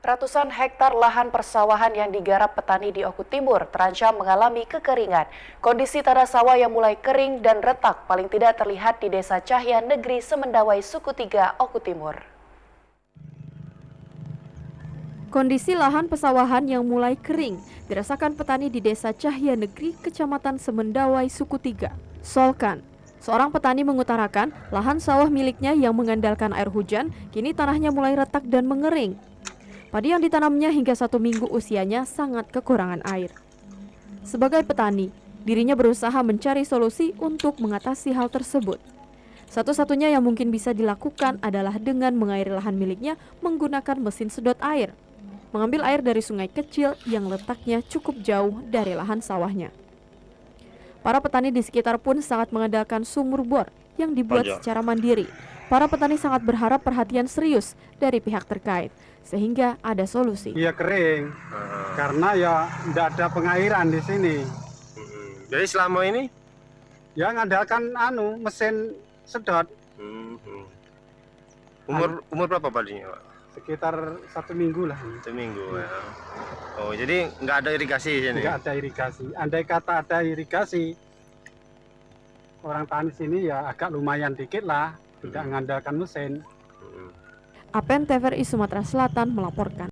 Ratusan hektar lahan persawahan yang digarap petani di Oku Timur terancam mengalami kekeringan. Kondisi tanah sawah yang mulai kering dan retak paling tidak terlihat di Desa Cahya Negeri Semendawai Suku 3, Oku Timur. Kondisi lahan pesawahan yang mulai kering dirasakan petani di Desa Cahya Negeri, Kecamatan Semendawai Suku 3, Solkan. Seorang petani mengutarakan lahan sawah miliknya yang mengandalkan air hujan kini tanahnya mulai retak dan mengering. Padi yang ditanamnya hingga 1 minggu usianya sangat kekurangan air. Sebagai petani, dirinya berusaha mencari solusi untuk mengatasi hal tersebut. Satu-satunya yang mungkin bisa dilakukan adalah dengan mengairi lahan miliknya menggunakan mesin sedot air. Mengambil air dari sungai kecil yang letaknya cukup jauh dari lahan sawahnya. Para petani di sekitar pun sangat mengandalkan sumur bor yang dibuat secara mandiri. Para petani sangat berharap perhatian serius dari pihak terkait, sehingga ada solusi. Iya kering, karena ya tidak ada pengairan di sini. Jadi selama ini? Ya ngandalkan mesin sedot. Umur berapa padinya, Pak? Sekitar 1 minggu lah. 1 minggu ya. Oh, jadi nggak ada irigasi di sini? Nggak ada irigasi. Andai kata ada irigasi, orang tani sini ya agak lumayan dikit lah, tidak mengandalkan mesin. Apen TVRI Sumatera Selatan melaporkan.